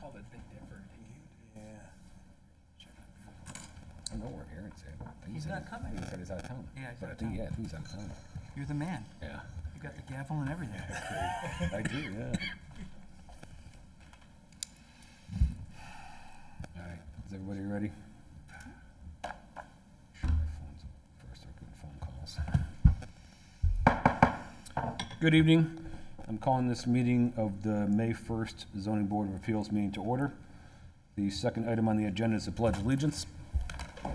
called it Big Dipper. I know where Aaron's at. I think he He's said not coming. He said he's out of town. Yeah, he's But out I of think, town. yeah, he's out of town. You're the man. Yeah. You got the gavel and everything. I do, yeah. All right, is everybody ready? Sure, my phone's first, start getting phone calls. Good evening. I'm calling this meeting of the May 1st Zoning Board of Appeals meeting to order. The second item on the agenda is the Pledge of Allegiance. I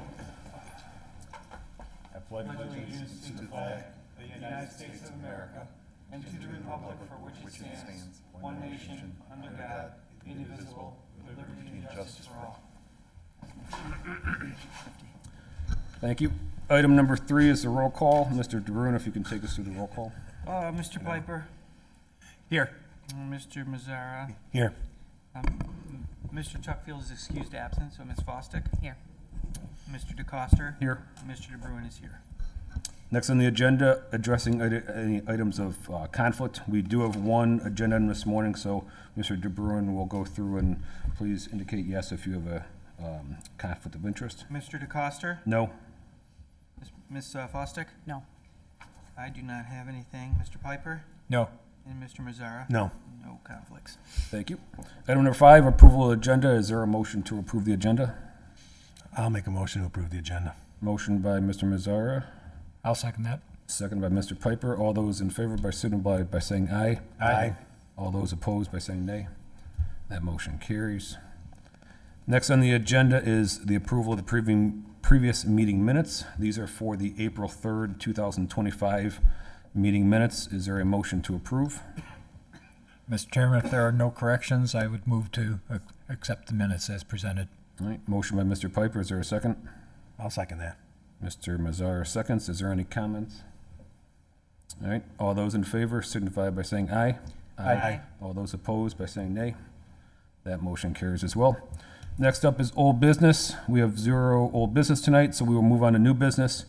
pledge allegiance to the flag of the United States of America and to the republic for which it stands, one nation, under God, indivisible, with liberty and justice for all. Thank you. Item number 3 is the roll call. Mr. DeBruin, if you can take us through the roll call. Mr. Piper, Here. Mr. Mazzara, Here. Mr. Tuckfield is excused absent, so Ms. Fosdick. Here. Mr. DeCoster. Here. Mr. DeBruin is here. Next on the agenda, addressing any items of conflict. We do have one agenda item this morning, so Mr. DeBruin will go through and please indicate yes if you have a conflict of interest. Mr. DeCoster. No? Ms. Fosdick. No. I do not have anything. Mr. Piper No. and Mr. Mazzara. No. No conflicts. Thank you. Item number 5, approval of agenda. Is there a motion to approve the agenda? I'll make a motion to approve the agenda. Motion by Mr. Mazzara, I'll second that. second by Mr. Piper. All those in favor by signify by saying aye. Aye. All those opposed by saying nay. That motion carries. Next on the agenda is the approval of the previous meeting minutes. These are for the April 3rd, 2025 meeting minutes. Is there a motion to approve? Mr. Chairman, if there are no corrections, I would move to accept the minutes as presented. All right, motion by Mr. Piper. Is there a second? I'll second that. Mr. Mazzar seconds. Is there any comments? All right, all those in favor signify by saying aye. Aye. All those opposed by saying nay. That motion carries as well. Next up is old business. We have 0 old business tonight, so we will move on to new business.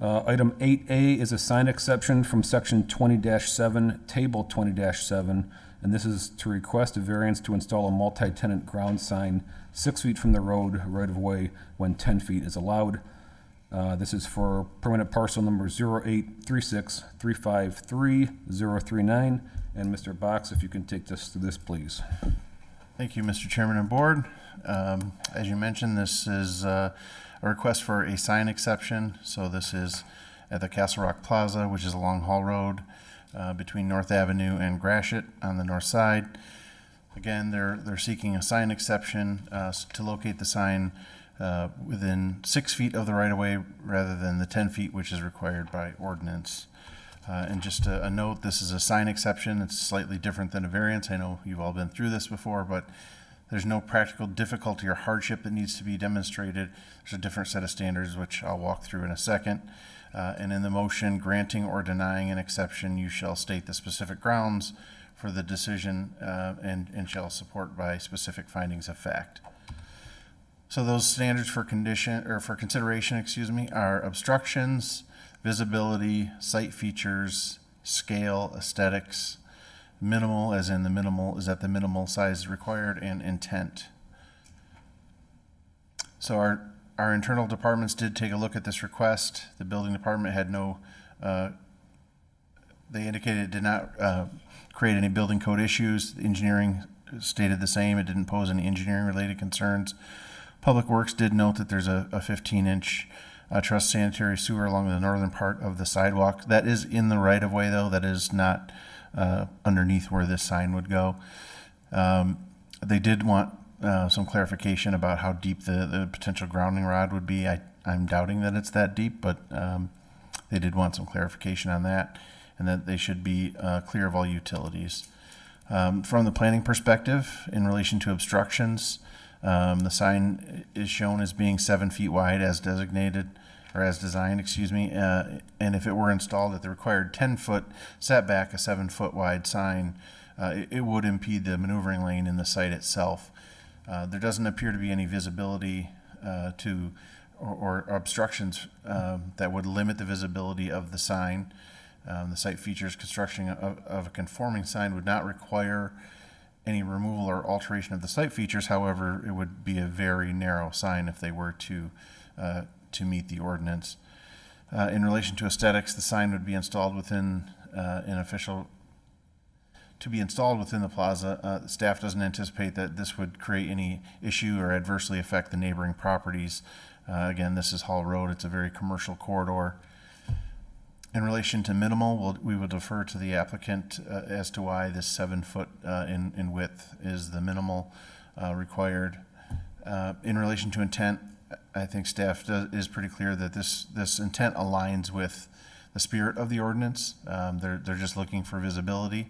Item 8A is a sign exception from section 20-7, table 20-7, and this is to request a variance to install a multi-tenant ground sign 6 feet from the road right-of-way when 10 feet is allowed. This is for permanent parcel number 08363533039. And Mr. Box, if you can take us through this, please. Thank you, Mr. Chairman and Board. As you mentioned, this is a request for a sign exception. So this is at the Castle Rock Plaza, which is along Hall Road between North Avenue and Gratiot on the north side. Again, they're seeking a sign exception to locate the sign within 6 feet of the right-of-way rather than the 10 feet, which is required by ordinance. And just a note, this is a sign exception. It's slightly different than a variance. I know you've all been through this before, but there's no practical difficulty or hardship that needs to be demonstrated. There's a different set of standards, which I'll walk through in a second. And in the motion, granting or denying an exception, you shall state the specific grounds for the decision and shall support by specific findings of fact. So those standards for consideration, are obstructions, visibility, site features, scale, aesthetics, minimal, as in the minimal is at the minimal size required, and intent. So our internal departments did take a look at this request. The building department had they indicated it did not create any building code issues. The engineering stated the same. It didn't pose any engineering related concerns. Public Works did note that there's a 15-inch truss sanitary sewer along the northern part of the sidewalk. That is in the right-of-way, though. That is not underneath where this sign would go. They did want some clarification about how deep the potential grounding rod would be. I'm doubting that it's that deep, but they did want some clarification on that, and that they should be clear of all utilities. From the planning perspective, in relation to obstructions, the sign is shown as being 7 feet wide as designated, or as designed, and if it were installed at the required 10-foot setback, a 7-foot wide sign, it would impede the maneuvering lane in the site itself. There doesn't appear to be any visibility or obstructions that would limit the visibility of the sign. The site features construction of a conforming sign would not require any removal or alteration of the site features. However, it would be a very narrow sign if they were to meet the ordinance. In relation to aesthetics, the sign would be installed within to be installed within the plaza. Staff doesn't anticipate that this would create any issue or adversely affect the neighboring properties. Again, this is Hall Road. It's a very commercial corridor. In relation to minimal, we will defer to the applicant as to why this 7 foot in width is the minimal required. In relation to intent, I think staff is pretty clear that this intent aligns with the spirit of the ordinance. They're just looking for visibility.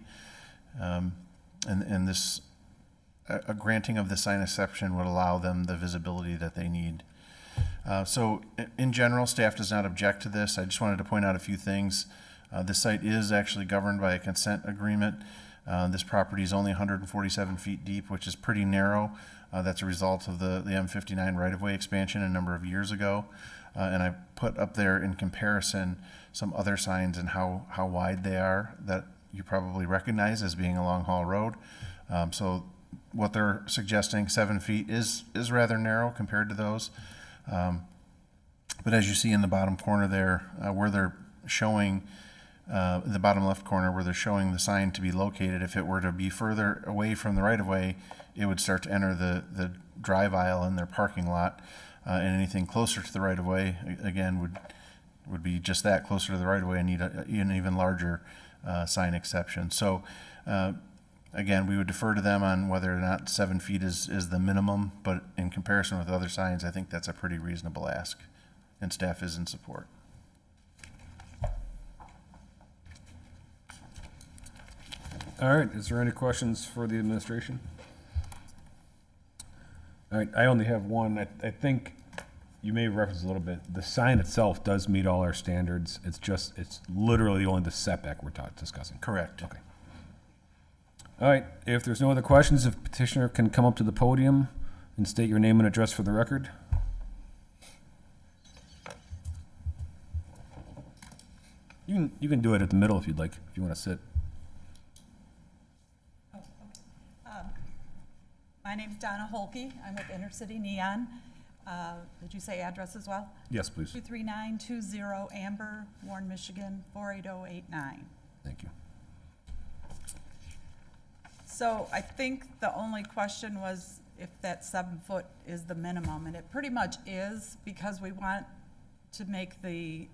And this, a granting of the sign exception would allow them the visibility that they need. So in general, staff does not object to this. I just wanted to point out a few things. This site is actually governed by a consent agreement. This property is only 147 feet deep, which is pretty narrow. That's a result of the M59 right-of-way expansion a number of years ago. And I put up there in comparison some other signs and how wide they are that you probably recognize as being along Hall Road. So what they're suggesting, 7 feet, is rather narrow compared to those. But as you see in the bottom corner there, where they're showing, the bottom left corner where they're showing the sign to be located, if it were to be further away from the right-of-way, it would start to enter the drive aisle in their parking lot. And anything closer to the right-of-way, again, would be just that, closer to the right-of-way, and need an even larger sign exception. So again, we would defer to them on whether or not 7 feet is the minimum, but in comparison with other signs, I think that's a pretty reasonable ask, and staff is in support. All right, is there any questions for the administration? All right, I only have one. I think you may reference a little bit. The sign itself does meet all our standards. It's literally only the setback we're discussing. Correct. Okay. All right, if there's no other questions, if petitioner can come up to the podium and state your name and address for the record. You can do it at the middle if you'd like, if you want to sit. My name's Donna Holke. I'm with Inner City Neon. Did you say address as well? Yes, please. 23920 Amber, Warren, Michigan, 48089. Thank you. So I think the only question was if that 7 foot is the minimum, and it pretty much is, because we want to make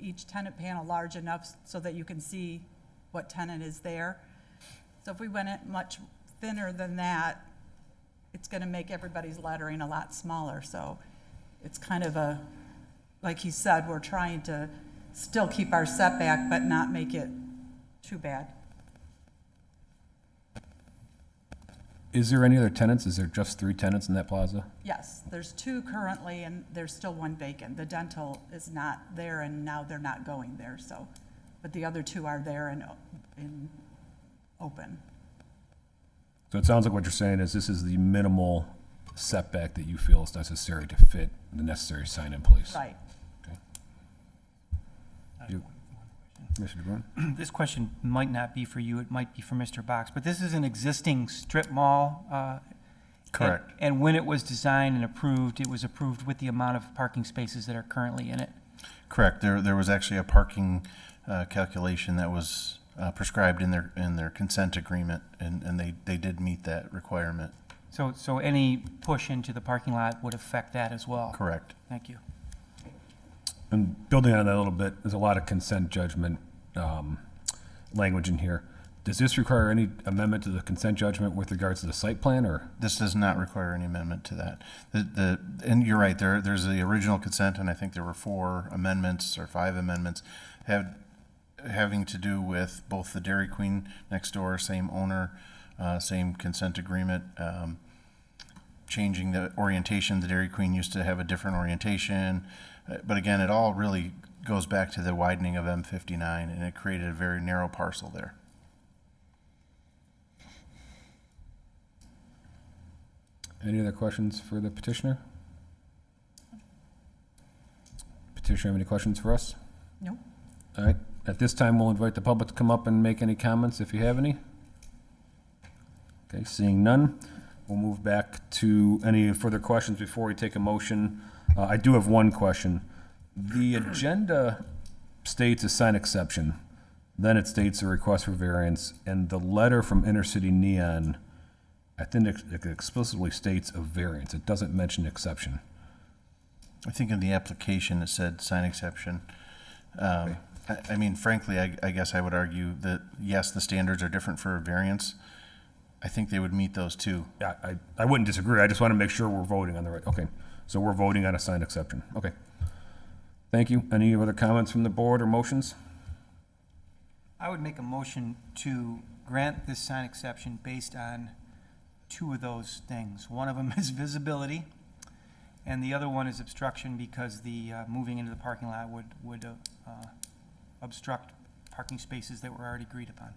each tenant panel large enough so that you can see what tenant is there. So if we went it much thinner than that, it's gonna make everybody's lettering a lot smaller. So it's kind of like he said, we're trying to still keep our setback, but not make it too bad. Is there any other tenants? Is there just 3 tenants in that plaza? Yes, there's 2 currently, and there's still 1 vacant. The dental is not there, and now they're not going there, so, but the other 2 are there and open. So it sounds like what you're saying is this is the minimal setback that you feel is necessary to fit the necessary sign in place. Right. Okay. Commissioner DeBruin? This question might not be for you, it might be for Mr. Box, but this is an existing strip mall. Correct. And when it was designed and approved, it was approved with the amount of parking spaces that are currently in it. Correct. There was actually a parking calculation that was prescribed in their consent agreement, and they did meet that requirement. So any push into the parking lot would affect that as well? Correct. Thank you. And building on that a little bit, there's a lot of consent judgment language in here. Does this require any amendment to the consent judgment with regards to the site plan, or? This does not require any amendment to that. And you're right, there's the original consent, and I think there were 4 amendments or 5 amendments having to do with both the Dairy Queen next door, same owner, same consent agreement, changing the orientation. The Dairy Queen used to have a different orientation. But again, it all really goes back to the widening of M59, and it created a very narrow parcel there. Any other questions for the petitioner? Petitioner, have any questions for us? Nope. All right, at this time, we'll invite the public to come up and make any comments if you have any. Okay, seeing none, we'll move back to any further questions before we take a motion. I do have one question. The agenda states a sign exception, then it states a request for variance, and the letter from Intercity Neon, I think it explicitly states a variance. It doesn't mention exception. I think in the application it said sign exception. I mean, frankly, I guess I would argue that, yes, the standards are different for a variance. I think they would meet those too. Yeah, I wouldn't disagree. I just want to make sure we're voting on the right, okay. So we're voting on a sign exception. Okay. Thank you. Any other comments from the board or motions? I would make a motion to grant this sign exception based on two of those things. One of them is visibility, and the other one is obstruction because the moving into the parking lot would obstruct parking spaces that were already agreed upon.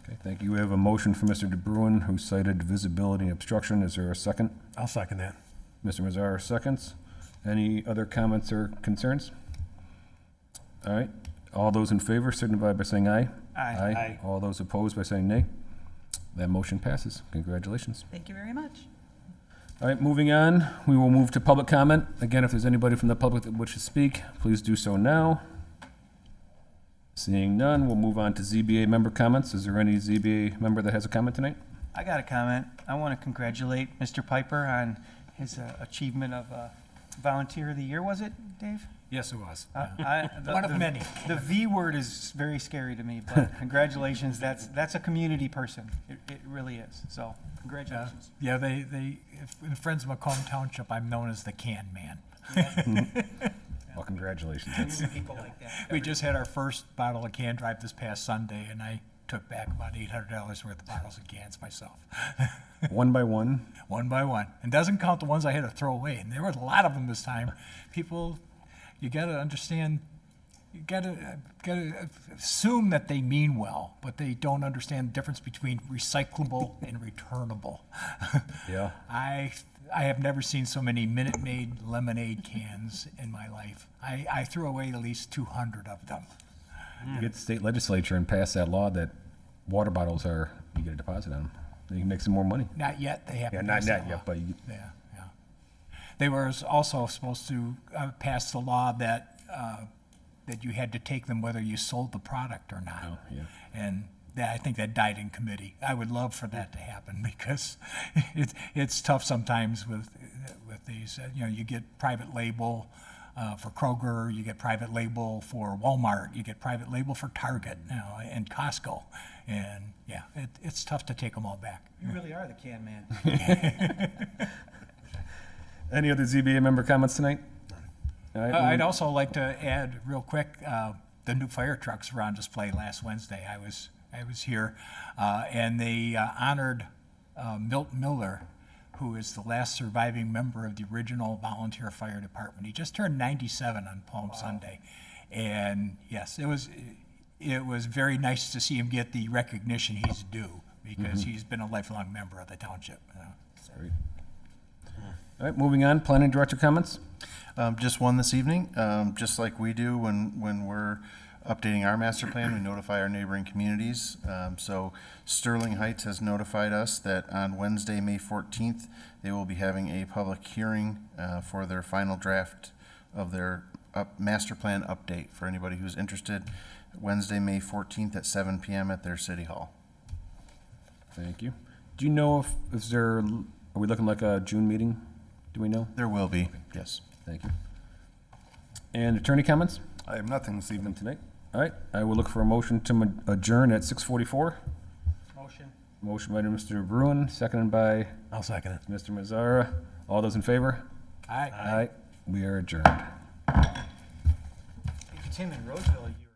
Okay, thank you. We have a motion from Mr. DeBruin, who cited visibility and obstruction. Is there a second? I'll second that. Mr. Mazzara seconds. Any other comments or concerns? All right. All those in favor signify by saying aye. Aye. Aye. All those opposed by saying nay. That motion passes. Congratulations. Thank you very much. All right, moving on. We will move to public comment. Again, if there's anybody from the public that wishes to speak, please do so now. Seeing none, we'll move on to ZBA member comments. Is there any ZBA member that has a comment tonight? I got a comment. I want to congratulate Mr. Piper on his achievement of Volunteer of the Year, was it, Dave? Yes, it was. One of many. The V word is very scary to me, but congratulations. That's a community person. It really is. So congratulations. Yeah, in Friends of Macomb Township, I'm known as the Can Man. Well, congratulations. That's- People like that. We just had our first bottle of can drive this past Sunday, and I took back about $800 worth of bottles of cans myself, One by one. one by one. And doesn't count the ones I had to throw away. And there were a lot of them this time. People, you got to understand, you got to assume that they mean well, but they don't understand the difference between recyclable and returnable. Yeah. I have never seen so many Minute Maid lemonade cans in my life. I threw away at least 200 of them. You get the state legislature and pass that law that water bottles you get a deposit on them. You can make some more money. Not yet. They Yeah, haven't. not passed that that yet, law. but Yeah. They were also supposed to pass the law that that you had to take them whether you sold the product or not. Oh, yeah. And I think that died in committee. I would love for that to happen because it's tough sometimes with these. You get private label for Kroger, you get private label for Walmart, you get private label for Target, and Costco, and yeah, it's tough to take them all back. You really are the can man. Any other ZBA member comments tonight? All right, I'd also like to add real quick, the new fire trucks were on display last Wednesday. I was here, and they honored Milt Miller, who is the last surviving member of the original volunteer fire department. He just turned 97 on Palm Sunday. And yes, it was very nice to see him get the recognition he's due because he's been a lifelong member of the township. Great. All right, moving on. Planning director comments? Just one this evening. Just like we do when we're updating our master plan, we notify our neighboring communities. So Sterling Heights has notified us that on Wednesday, May 14th, they will be having a public hearing for their final draft of their master plan update for anybody who's interested. Wednesday, May 14th at 7 p.m. at their city hall. Thank you. Do you know are we looking like a June meeting? Do we know? There will be, yes. Thank you. And attorney comments? I have nothing this evening. Tonight? All right, I will look for a motion to adjourn at 6:44. Motion. Motion by Mr. Bruin, seconded by I'll second it. Mr. Mazzara. All those in favor? Aye. Aye. We are adjourned. If it's him in Roseville, you